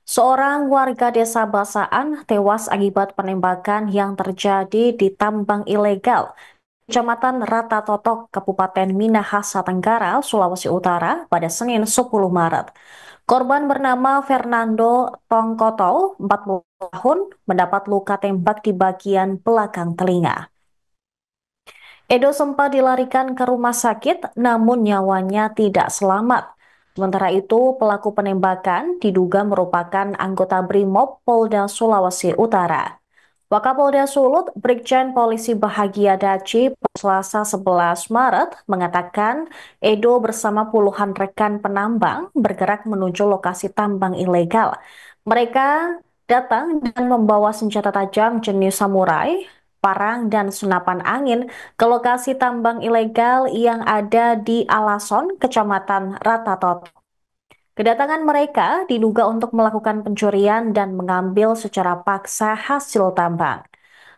Seorang warga desa Basaan tewas akibat penembakan yang terjadi di tambang ilegal, Kecamatan Rata Totok, Kabupaten Minahasa Tenggara, Sulawesi Utara pada Senin 10 Maret. Korban bernama Fernando Tongkoto, 40 tahun, mendapat luka tembak di bagian belakang telinga. Edo sempat dilarikan ke rumah sakit, namun nyawanya tidak selamat. Sementara itu, pelaku penembakan diduga merupakan anggota BRIMOB Polda Sulawesi Utara. Wakapolda Sulut, Brigjen Polisi Bahagia Daci, Selasa 11 Maret, mengatakan Edo bersama puluhan rekan penambang bergerak menuju lokasi tambang ilegal. Mereka datang dan membawa senjata tajam jenis samurai, parang, dan senapan angin ke lokasi tambang ilegal yang ada di Alason, Kecamatan Ratatot. Kedatangan mereka diduga untuk melakukan pencurian dan mengambil secara paksa hasil tambang.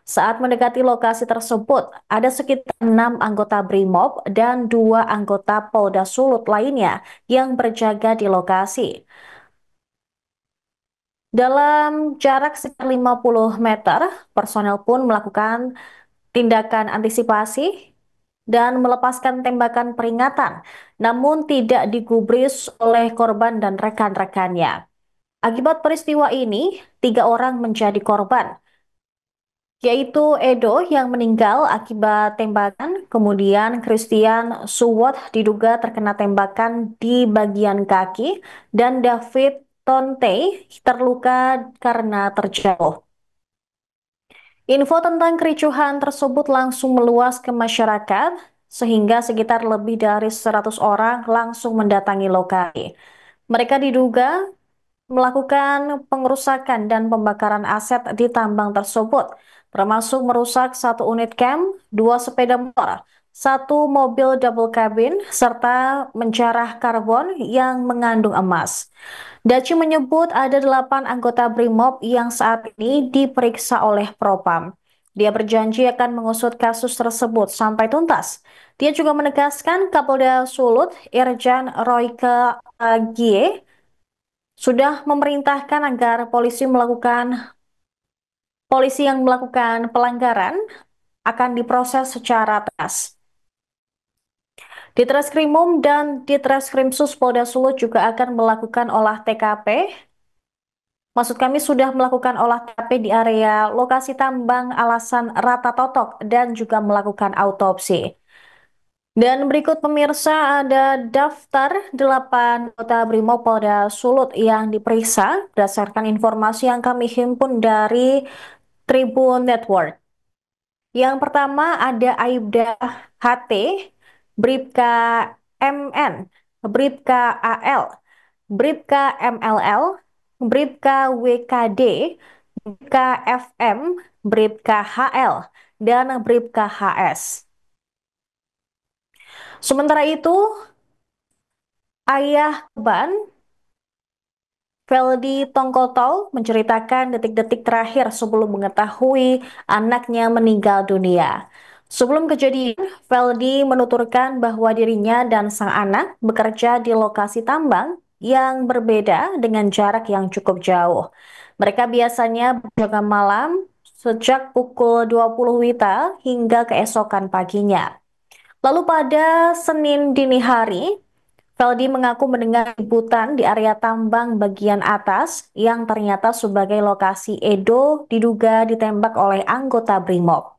Saat mendekati lokasi tersebut, ada sekitar 6 anggota BRIMOB dan 2 anggota Polda Sulut lainnya yang berjaga di lokasi. Dalam jarak sekitar 50 meter, personel pun melakukan tindakan antisipasi dan melepaskan tembakan peringatan, namun tidak digubris oleh korban dan rekan-rekannya. Akibat peristiwa ini, 3 orang menjadi korban, yaitu Edo yang meninggal akibat tembakan, kemudian Christian Suwot diduga terkena tembakan di bagian kaki, dan David Tonte terluka karena terjatuh. Info tentang kericuhan tersebut langsung meluas ke masyarakat, sehingga sekitar lebih dari 100 orang langsung mendatangi lokasi. Mereka diduga melakukan pengerusakan dan pembakaran aset di tambang tersebut, termasuk merusak 1 unit camp, 2 sepeda motor, 1 mobil double cabin, serta menjarah karbon yang mengandung emas. Daci menyebut ada 8 anggota BRIMOB yang saat ini diperiksa oleh Propam. Dia berjanji akan mengusut kasus tersebut sampai tuntas. Dia juga menegaskan Kapolda Sulut, Irjen Royke Agie, sudah memerintahkan agar polisi yang melakukan pelanggaran akan diproses secara tegas. Ditreskrimum dan Ditreskrimsus Polda Sulut juga akan melakukan olah TKP. Maksud kami sudah melakukan olah TKP di area lokasi tambang Alasan Rata Totok dan juga melakukan autopsi. Dan berikut pemirsa ada daftar 8 anggota BRIMOB Polda Sulut yang diperiksa berdasarkan informasi yang kami himpun dari Tribun Network. Yang pertama ada Aibda HT, Bribka MN, Bribka AL, Bribka MLL, Bribka WKD, Bribka FM, Bribka HL, dan Bribka HS. Sementara itu, ayah korban Feldi Tongkoto menceritakan detik-detik terakhir sebelum mengetahui anaknya meninggal dunia. Sebelum kejadian, Feldi menuturkan bahwa dirinya dan sang anak bekerja di lokasi tambang yang berbeda dengan jarak yang cukup jauh. Mereka biasanya berjaga malam sejak pukul 20 WITA hingga keesokan paginya. Lalu pada Senin dini hari, Feldi mengaku mendengar ributan di area tambang bagian atas yang ternyata sebagai lokasi Edo diduga ditembak oleh anggota BRIMOB.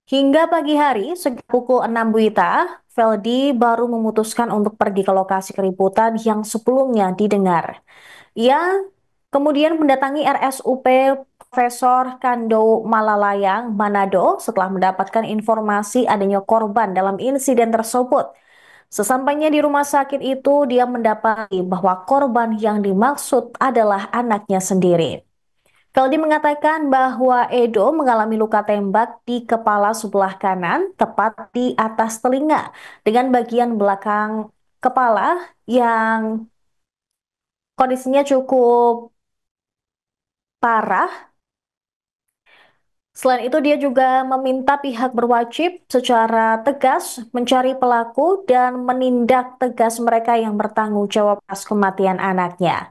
Hingga pagi hari, sekitar pukul 6 WITA, Feldi baru memutuskan untuk pergi ke lokasi keributan yang sebelumnya didengar. Ia kemudian mendatangi RSUP Profesor Kando Malalayang, Manado setelah mendapatkan informasi adanya korban dalam insiden tersebut. Sesampainya di rumah sakit itu, dia mendapati bahwa korban yang dimaksud adalah anaknya sendiri. Feldi mengatakan bahwa Edo mengalami luka tembak di kepala sebelah kanan, tepat di atas telinga, dengan bagian belakang kepala yang kondisinya cukup parah. Selain itu, dia juga meminta pihak berwajib secara tegas mencari pelaku dan menindak tegas mereka yang bertanggung jawab atas kematian anaknya.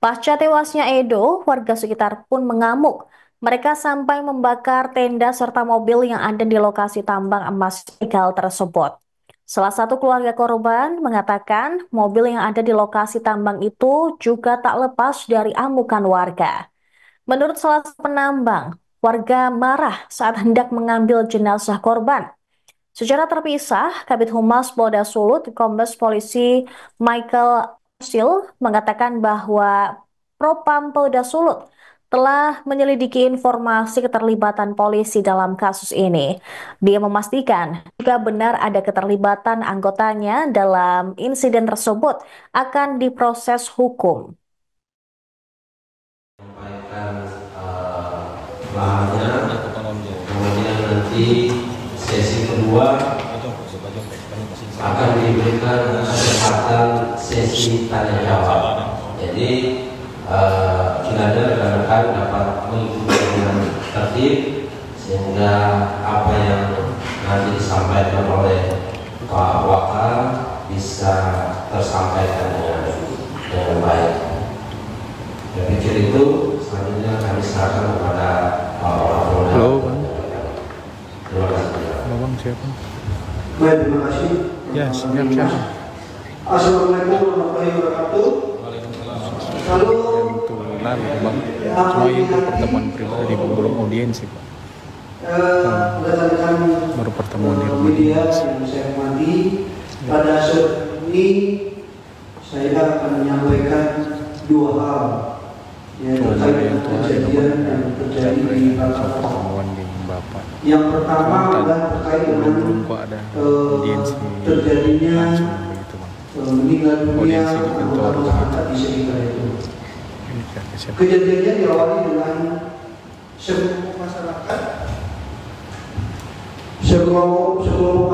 Pasca tewasnya Edo, warga sekitar pun mengamuk. Mereka sampai membakar tenda serta mobil yang ada di lokasi tambang emas ilegal tersebut. Salah satu keluarga korban mengatakan mobil yang ada di lokasi tambang itu juga tak lepas dari amukan warga. Menurut salah satu penambang, warga marah saat hendak mengambil jenazah korban. Secara terpisah, Kabid Humas Polda Sulut, Kombes Polisi Michael Sil mengatakan bahwa Propam Polda Sulut telah menyelidiki informasi keterlibatan polisi dalam kasus ini. Dia memastikan jika benar ada keterlibatan anggotanya dalam insiden tersebut akan diproses hukum. Lahannya, kemudian nanti sesi kedua akan diberikan kesempatan sesi tanya jawab. Jadi kiranya rekan-rekan dapat mengikuti dengan tertib sehingga apa yang nanti disampaikan oleh Pak Wakil bisa tersampaikan dengan baik. Saya pikir itu selanjutnya kami serahkan kepada Pak Wakil. Halo Bang. Terima kasih. Halo Bang, siapa? Baik, terima kasih. Ya, siap. Assalamualaikum warahmatullahi wabarakatuh. Lalu Kebetulan Bang, cuma itu pertemuan pribadi, belum audiensi Pak. berdasarkan Baru pertemuan di rumah media dinas. yang saya hormati, pada saat ini saya akan menyampaikan dua hal yaitu Cuma terkait yang dengan tua kejadian yang terjadi di Balikpapan. pertemuan di Bapak. Yang pertama adalah terkait dengan Belum kok ada audiensi terjadinya langsung begitu Bang. meninggal dunia Audiensi di kantor. anggota masyarakat di sekitar itu. Ini siapa? Kejadiannya diawali dengan sekelompok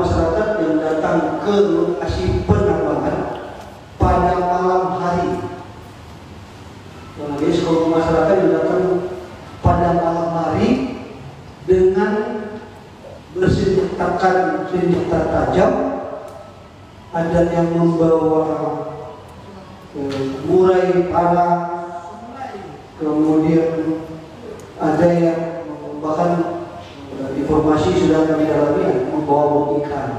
masyarakat yang datang ke lokasi penambangan pada malam hari. Jadi sekelompok masyarakat yang datang pada malam hari dengan bersenjatakan senjata tajam, ada yang membawa murai panah, kemudian ada yang bahkan informasi sudah kami dalami membawa bom ikan.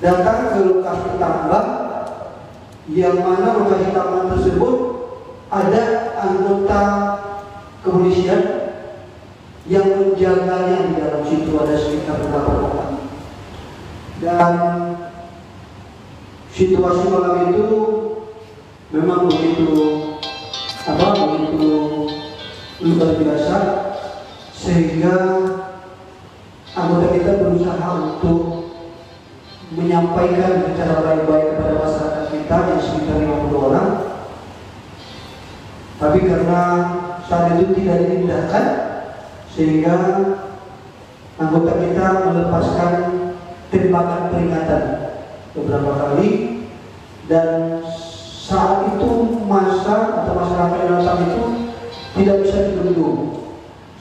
Datang ke lokasi tambang yang mana lokasi tambang tersebut ada anggota kepolisian yang menjaganya di dalam situ, ada sekitar beberapa orang. Dan situasi malam itu memang begitu luar biasa, sehingga anggota kita berusaha untuk menyampaikan secara baik-baik kepada masyarakat kita yang sekitar 50 orang. Tapi karena saat itu tidak diindahkan, sehingga anggota kita melepaskan tembakan peringatan beberapa kali, dan saat itu masa atau masyarakat yang datang itu tidak bisa dibendung,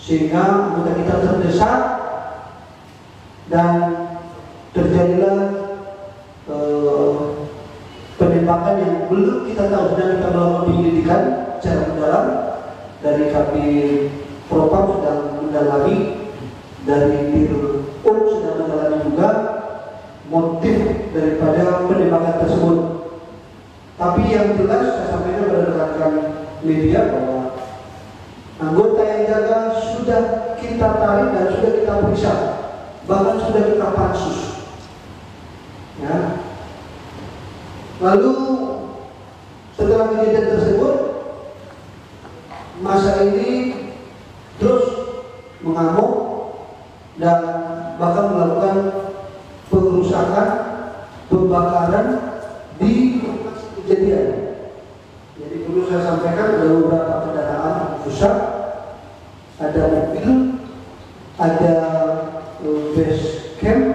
sehingga anggota kita terdesak dan terjadilah penembakan yang belum kita tahu. Sedang kita melakukan penyelidikan secara mendalam, dari Kabid Propam sedang mendalami, dari Dirpum sedang mendalami juga motif daripada penembakan tersebut. Tapi yang jelas saya sampaikan kepada rekan-rekan media bahwa anggota yang jaga sudah kita tarik dan sudah kita periksa, bahkan sudah kita pansus. Ya. Lalu setelah kejadian tersebut, masa ini terus mengamuk dan bahkan melakukan pengerusakan, pembakaran di lokasi kejadian. Jadi perlu saya sampaikan ada beberapa kendaraan rusak, ada mobil, ada base camp,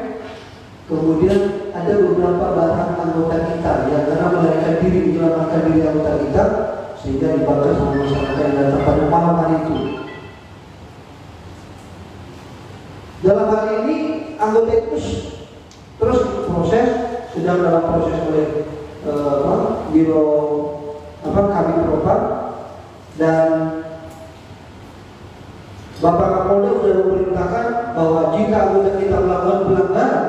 kemudian ada beberapa barang anggota kita yang karena melarikan diri, menyelamatkan diri anggota kita, sehingga dibakar sama masyarakat yang datang pada malam hari itu. Dalam hal ini anggota itu terus proses, sedang dalam proses oleh Biro Kabid Propam, dan Bapak Kapolda sudah memerintahkan bahwa jika anggota kita melakukan pelanggaran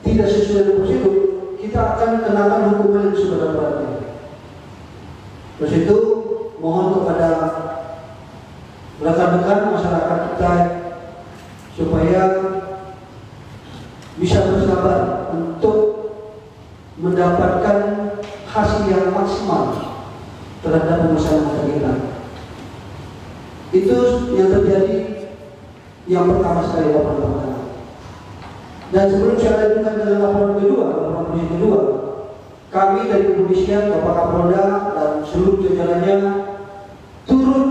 tidak sesuai dengan prosedur, kita akan kenakan hukuman yang seberat-beratnya. Terus itu mohon kepada rekan-rekan masyarakat kita supaya bisa bersabar untuk mendapatkan hasil yang maksimal terhadap permasalahan kita. Itu yang terjadi yang pertama sekali laporan. Dan sebelum saya lanjutkan dengan laporan polisi kedua, kami dari kepolisian, Bapak Kapolda dan seluruh jajarannya turut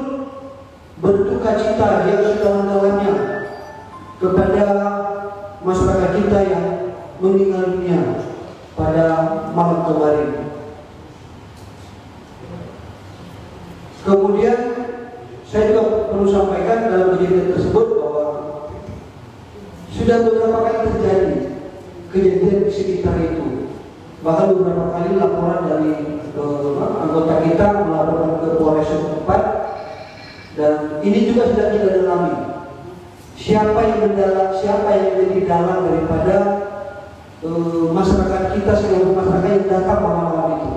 berduka cita yang sedalam-dalamnya kepada masyarakat kita yang meninggal dunia pada malam kemarin. Kemudian saya juga perlu sampaikan dalam kejadian tersebut bahwa sudah beberapa kali terjadi kejadian di sekitar itu. Bahkan beberapa kali laporan dari anggota kita melaporkan ke Polres setempat, dan ini juga sudah kita dalami. Siapa yang menjadi dalang daripada masyarakat kita, seluruh masyarakat yang datang malam-malam itu.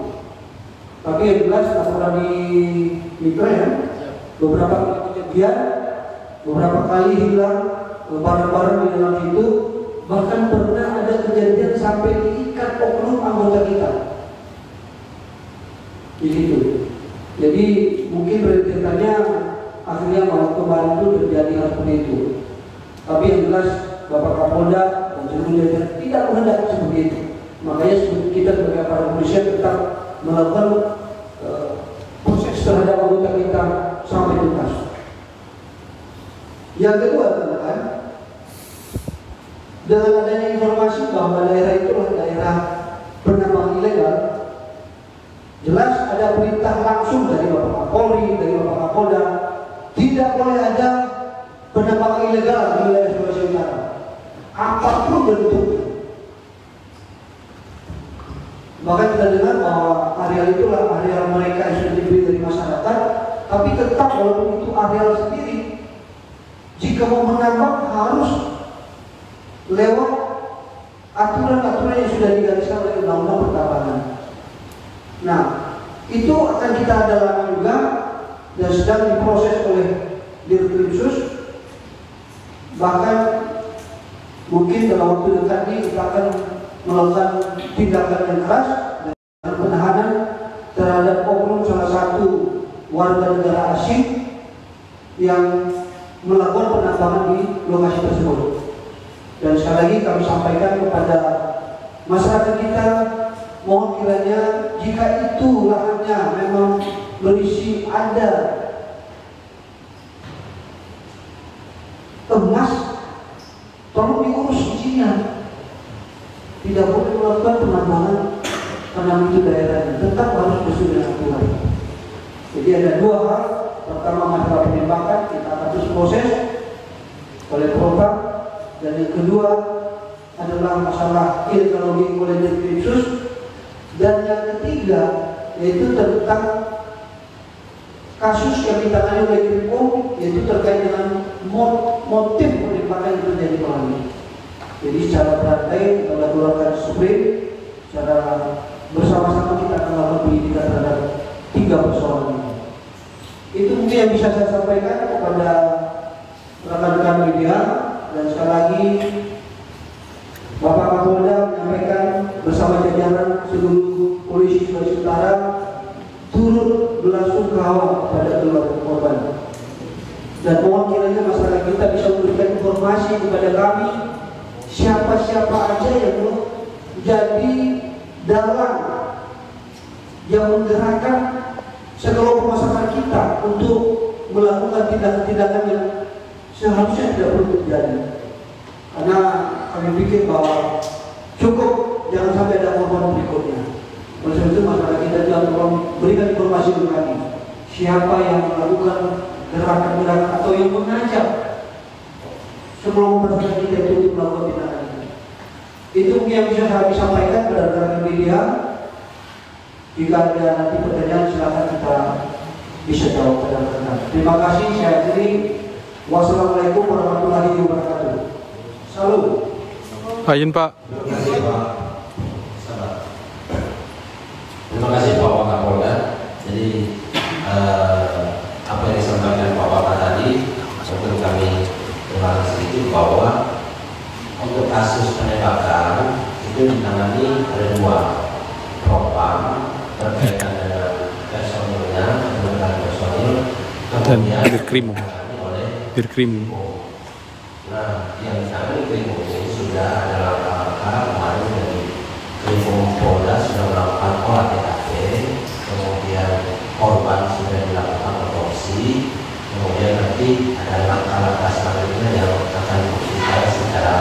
Tapi yang jelas laporan di Mitra ya, beberapa kejadian, beberapa kali hilang barang-barang di dalam itu, bahkan pernah ada kejadian sampai diikat oknum anggota kita di situ. Jadi mungkin rentetannya akhirnya malam kemarin itu terjadi hal seperti itu. Tapi yang jelas Bapak Kapolda dan seluruh jajaran tidak menghendaki seperti itu. Makanya kita sebagai para polisi tetap melakukan proses terhadap anggota kita sampai tuntas. Yang kedua teman-teman, dengan adanya informasi bahwa daerah itu adalah daerah penambang ilegal, jelas ada perintah langsung dari Bapak Kapolri, dari Bapak Kapolda, tidak boleh ada penambangan ilegal di wilayah Sulawesi Utara, apapun bentuknya. Bahkan kita dengar bahwa areal itulah areal mereka yang sudah dibeli dari masyarakat, tapi tetap walaupun itu areal sendiri, jika mau menambang harus lewat aturan-aturan yang sudah digariskan oleh Undang-Undang Pertambangan. Nah, itu akan kita dalami juga dan sedang diproses oleh Dirkrimsus. Bahkan mungkin dalam waktu dekat ini kita akan melakukan tindakan yang keras dan penahanan terhadap oknum salah satu warga negara asing yang melakukan penambangan di lokasi tersebut. Dan sekali lagi kami sampaikan kepada masyarakat kita, mohon kiranya jika itu lahannya memang berisi ada emas, tolong diurus izinnya. Tidak boleh melakukan penambangan karena itu daerahnya, tetap harus sesuai dengan aturan. Jadi ada dua hal. Pertama masalah penembakan kita akan terus proses oleh Propam, dan yang kedua adalah masalah illegal oleh Dirkrimsus, dan yang ketiga yaitu tentang kasus yang ditangani oleh Krimpol, yaitu terkait dengan motif penembakan yang terjadi malam ini. Jadi secara berantai kita keluarkan sprint, secara bersama-sama kita akan melakukan penyidikan terhadap 3 persoalan ini. Itu mungkin yang bisa saya sampaikan kepada rekan-rekan media, dan sekali lagi Bapak Kapolda menyampaikan bersama jajaran seluruh polisi Sulawesi Utara turut belasungkawa kepada keluarga korban, dan mohon kiranya masyarakat kita bisa memberikan informasi kepada kami siapa-siapa aja yang menjadi dalang yang menggerakkan sekelompok masyarakat kita untuk melakukan tindakan-tindakan yang seharusnya tidak perlu terjadi. Karena kami pikir bahwa cukup jangan sampai ada korban berikutnya. Oleh sebab itu masyarakat kita juga tolong berikan informasi kepada kami siapa yang melakukan gerakan-gerakan atau yang mengajak sebelum masyarakat kita itu untuk melakukan tindakan ini. Itu yang bisa kami sampaikan kepada rekan media. Jika ada nanti pertanyaan silakan kita bisa jawab kadang-kadang. Terima kasih, saya akhiri. Wassalamualaikum warahmatullahi wabarakatuh. Salam. Izin Pak. Terima kasih Pak. Terima kasih Pak Wakapolda. Jadi apa yang disampaikan Pak Waka tadi, mungkin kami ulang sedikit bahwa untuk kasus penembakan itu ditangani ada 2, propam berkaitan dengan personilnya, menggunakan personil, Dan kemudian Dirkrim. oleh Dirkrim. Nah, yang ditangani Krimum ini sudah ada langkah-langkah kemarin dari Krimum Polda sudah melakukan olah TKP, kemudian korban sudah dilakukan otopsi, kemudian nanti ada langkah-langkah selanjutnya yang akan kita secara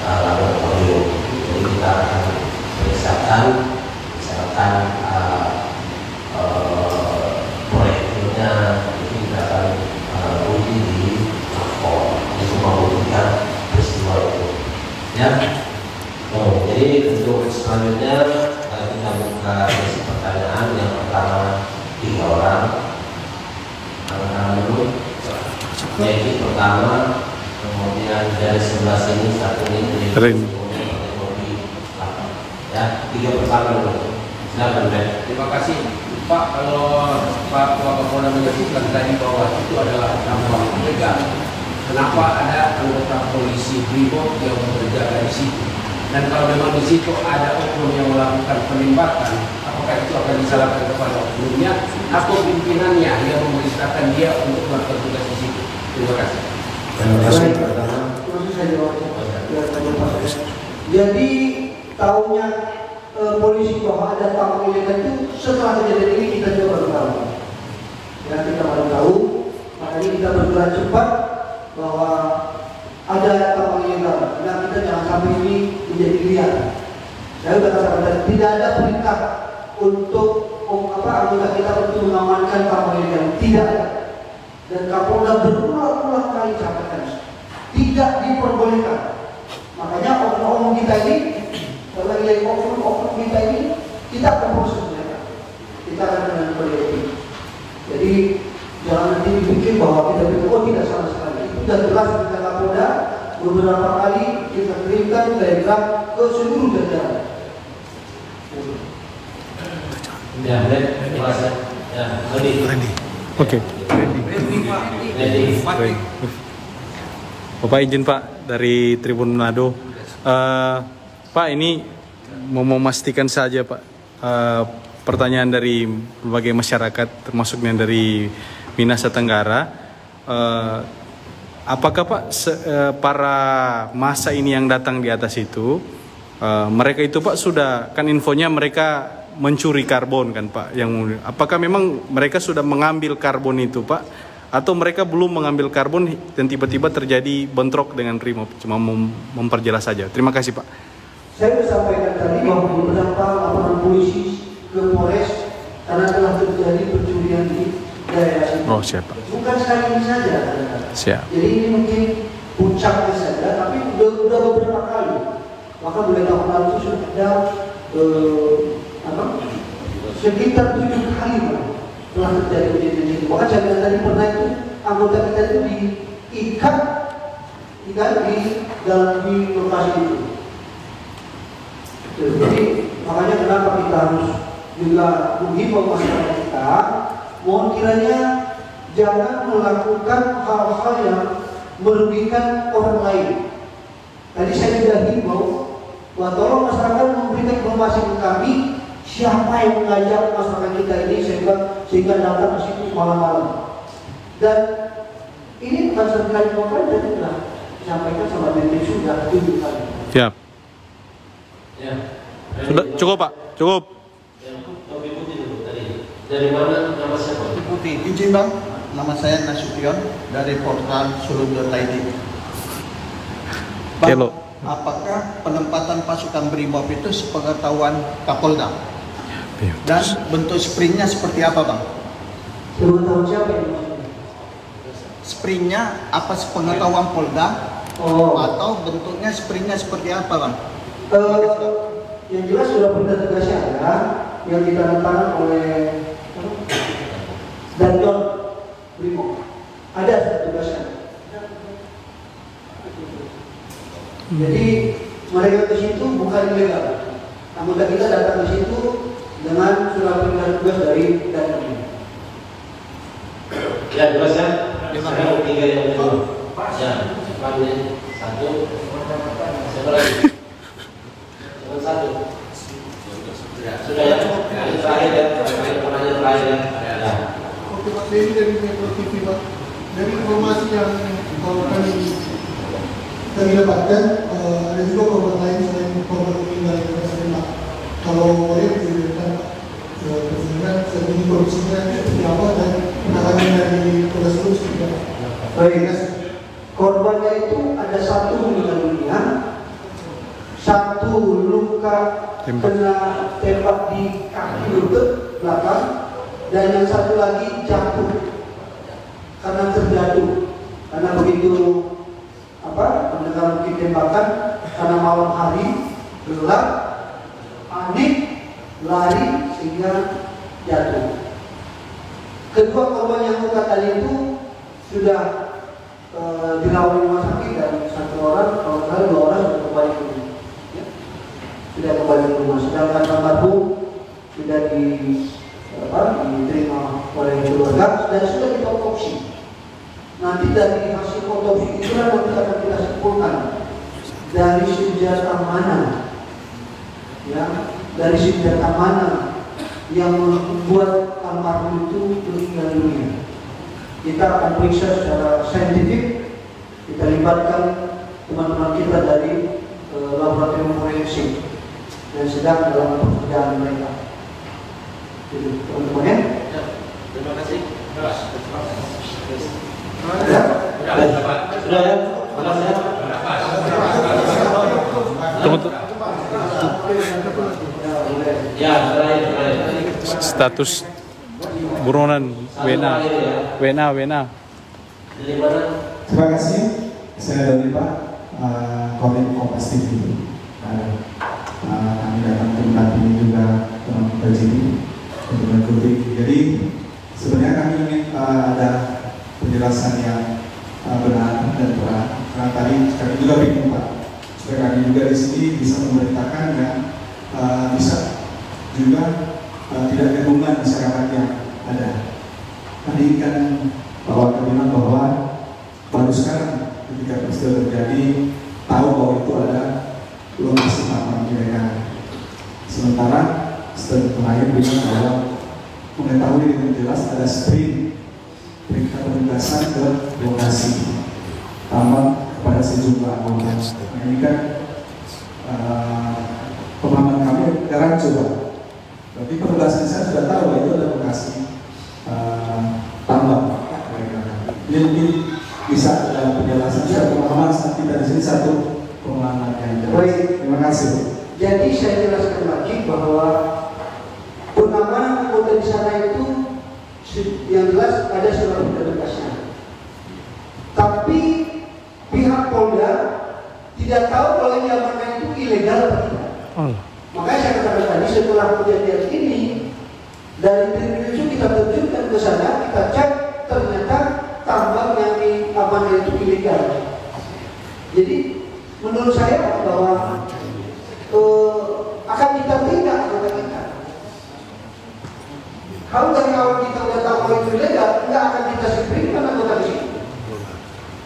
laboratorium. Jadi kita akan periksakan, misalkan proyektilnya itu kita akan uji di lapor untuk membuktikan peristiwa itu. Ya. Jadi untuk selanjutnya kita buka sesi pertanyaan. Yang pertama 3 orang. Anak-anak dulu. Jadi pertama, kemudian dari sebelah sini satu ini dari ya, 3 pertama dulu. Silakan Ben. Terima kasih Pak. Kalau Pak Wakapolda menyebutkan tadi bahwa itu adalah dampak ilegal, kenapa ada anggota polisi BRIMOB yang berjaga di situ? Dan kalau memang di situ ada oknum yang melakukan penembakan, apakah itu akan disalahkan kepada oknumnya atau pimpinannya yang memerintahkan dia untuk melakukan tugas di situ? Terima kasih. Terima kasih. Terus saya jawab. Jadi tahunya polisi bahwa ada tamu ilegal itu setelah kejadian ini kita juga baru tahu. Ya, kita baru tahu, makanya kita bergerak cepat bahwa ada tamu ilegal. Nah, kita jangan sampai ini menjadi liar. Saya sudah katakan tadi, tidak ada perintah untuk anggota kita untuk mengamankan tamu ilegal, tidak ada. Dan Kapolda berulang-ulang kali sampaikan, tidak diperbolehkan. Makanya oknum kita ini, kalau yang oknum kita ini, kita akan proses mereka. Kita akan dengan kode. Jadi jangan nanti dipikir bahwa kita pikir tidak sama sekali. Itu sudah jelas kita Kapolda beberapa kali kita kirimkan telegram ke seluruh jajaran. Ya, Ben. Terima kasih. Ya, Randy. Oke. Randy. Bapak izin Pak dari Tribun Manado. Pak, ini mau memastikan saja Pak, pertanyaan dari berbagai masyarakat termasuknya dari Minahasa Tenggara. Apakah Pak para massa ini yang datang di atas itu, mereka itu Pak sudah kan infonya mereka mencuri karbon kan Pak? Apakah memang mereka sudah mengambil karbon itu Pak? Atau mereka belum mengambil karbon dan tiba-tiba terjadi bentrok dengan Brimob? Cuma memperjelas saja. Terima kasih Pak. Saya sudah sampaikan tadi bahwa beberapa laporan polisi ke Polres karena telah terjadi pencurian di daerah ini. Oh siap Pak. Bukan sekali ini saja. Siap. Jadi ini mungkin puncaknya saja, tapi udah beberapa kali. Maka mulai tahun lalu itu sudah ada sekitar 7 kali telah terjadi kejadian itu. Bahkan saya bilang tadi pernah itu anggota kita itu diikat di lokasi itu. Jadi makanya kenapa kita harus juga menghimbau masyarakat kita, mohon kiranya jangan melakukan hal-hal yang merugikan orang lain. Tadi saya sudah himbau bahwa tolong masyarakat memberikan informasi ke kami siapa yang mengajak masyarakat kita ini sehingga datang ke situ malam-malam. Dan ini bukan sekali dua kali, dan telah disampaikan sama BNN sudah 7 kali. Siap. Ya. Sudah cukup Pak, cukup. Topi putih dulu tadi. Dari mana, nama siapa? Putih. Izin Bang, nama saya Nasution dari portal Solo.id. Bang, Halo. apakah penempatan pasukan Brimob itu sepengetahuan Kapolda? Dan bentuk springnya seperti apa Bang? Sepengetahuan siapa yang maksudnya? Springnya apa sepengetahuan Polda? Oh. Atau bentuknya springnya seperti apa Bang? Yang jelas sudah perintah tegasnya ada, yang ditandatangani oleh Danjon Brimob. Ada tugasnya. Jadi mereka ke situ bukan ilegal. Anggota kita datang ke situ dengan surat perintah tugas dari Danjon. Ya, jelas ya. Sekarang 3 yang kedua. Ya, panggil 1. Siapa lagi? Cuma 1. Sudah ya. Ini terakhir ya. Pertanyaan terakhir ya. Ya. Oke Pak, dari Metro TV Pak. Dari informasi yang kami dapatkan, ada juga korban lain selain korban meninggal yang terkena. Kalau boleh diceritakan sebenarnya sebelum kondisinya seperti apa dan penanganan dari polres itu seperti apa? Baik, korbannya itu ada 1 meninggal dunia, 1 luka kena tembak di kaki lutut belakang, dan yang 1 lagi jatuh karena terjatuh karena begitu mendengar mungkin tembakan karena malam hari gelap, panik, lari sehingga jatuh. Kedua korban yang luka tadi itu sudah dirawat di rumah sakit dan 1 orang, kalau salah 2 orang sudah kembali ke rumah. Ya. Sudah kembali ke rumah. Sedangkan almarhum sudah diterima oleh keluarga dan sudah diotopsi. Nanti dari hasil otopsi itu nanti akan kita simpulkan dari senjata mana, ya, dari senjata mana yang membuat almarhum itu meninggal dunia. Kita akan periksa secara saintifik, kita libatkan teman-teman kita dari laboratorium forensik dan sedang dalam pekerjaan mereka. Itu teman-teman ya. Terima kasih. Ya. Sudah ya. Jelas ya. Ya, terakhir. Status buronan WNA. Terima kasih. Saya dari Pak Kodim Kompas TV. Kami datang untuk mendampingi juga teman PJD untuk mengikuti. Jadi sebenarnya kami ingin ada penjelasan yang benar dan terang. Karena tadi kami juga bingung Pak, supaya kami juga di sini bisa memberitakan dan bisa juga tidak kebingungan masyarakat yang ada. Tadi kan Bapak bilang bahwa baru sekarang ketika peristiwa terjadi tahu bahwa itu ada lokasi tambang ilegal. Sementara setelah terakhir bilang bahwa mengetahui dengan jelas ada sprint perintah penugasan ke lokasi tambang kepada sejumlah anggota. Nah, ini kan pemahaman kami sekarang coba. Berarti penugasan saya sudah tahu bahwa itu ada lokasi tambang. Ini mungkin bisa ada penjelasan secara pemahaman nanti dari sini satu pemahaman yang jelas. Baik, terima kasih. Jadi saya jelaskan lagi bahwa pengamangan anggota di sana itu yang jelas ada surat tugasnya. Tapi pihak Polda tidak tahu kalau yang diamankan itu ilegal atau tidak. Makanya saya katakan tadi setelah kejadian ini dari tim kita terjunkan ke sana, kita cek ternyata tambang yang diamankan itu ilegal. Jadi menurut saya bahwa akan kita tindak anggota kita. Kalau dari awal kita udah tahu bahwa itu ilegal, nggak akan kita sipirkan anggota di situ.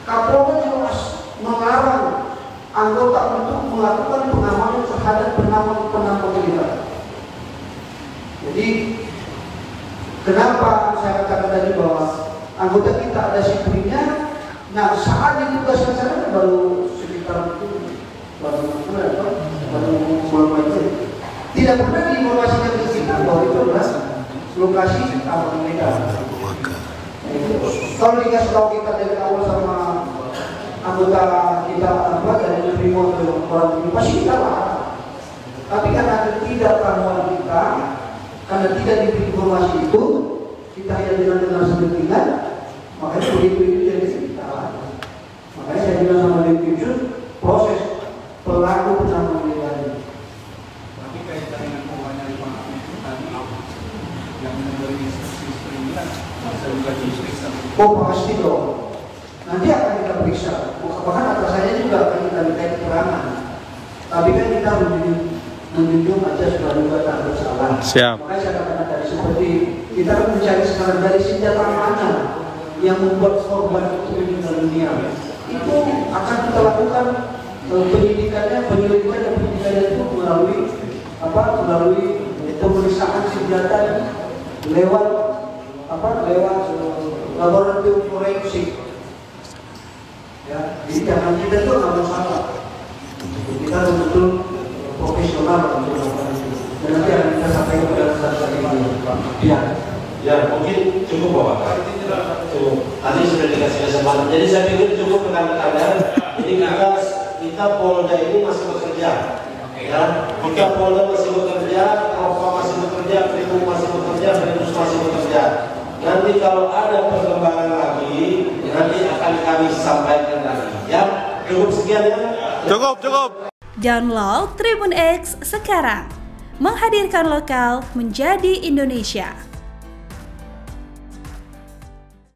Kapolda jelas melarang anggota untuk melakukan pengamanan terhadap penambang ilegal. Jadi kenapa saya katakan tadi bahwa anggota kita ada sipirnya? Nah saat ditugaskan sana baru sekitar baru mulai tidak pernah diinformasikan ke kita bahwa itu adalah lokasi tambang ilegal. Kalau dikasih tahu kita dari awal sama anggota kita dari Brimob ke orang ini pasti kita paham. Tapi karena tidak pengetahuan kita, karena tidak diberi informasi itu, kita hanya dengar sebentar, makanya begitu itu jadi kita. Makanya saya bilang sama Dirjen proses pelaku penambang ilegal. Tapi kaitan dengan pembangunan itu tadi Oh pasti dong. Nanti akan kita periksa. Bahkan atasannya juga akan kita minta keterangan. Tapi kan kita menjunjung aja praduga tak bersalah. Siap. Makanya saya katakan tadi seperti kita akan mencari sekarang dari senjata mana yang membuat korban itu meninggal dunia. Itu akan kita lakukan penyelidikannya itu melalui pemeriksaan senjata lewat laboratorium forensik. Ya, jadi jangan kita itu nggak masalah. Kita betul-betul profesional untuk melakukan itu. Dan nanti akan kita sampaikan pada saat ini. Ya, mungkin cukup Bapak. Cukup. Tadi sudah dikasih kesempatan. Jadi saya pikir cukup rekan-rekan. Jadi kita Polda ini masih bekerja. Ya, kita Polda masih bekerja, Propam masih bekerja, Primum masih bekerja, Densus masih bekerja. Nanti kalau ada perkembangan lagi, nanti akan kami sampaikan lagi. Ya, cukup sekian ya. Cukup. Download Tribun X sekarang. Menghadirkan lokal menjadi Indonesia.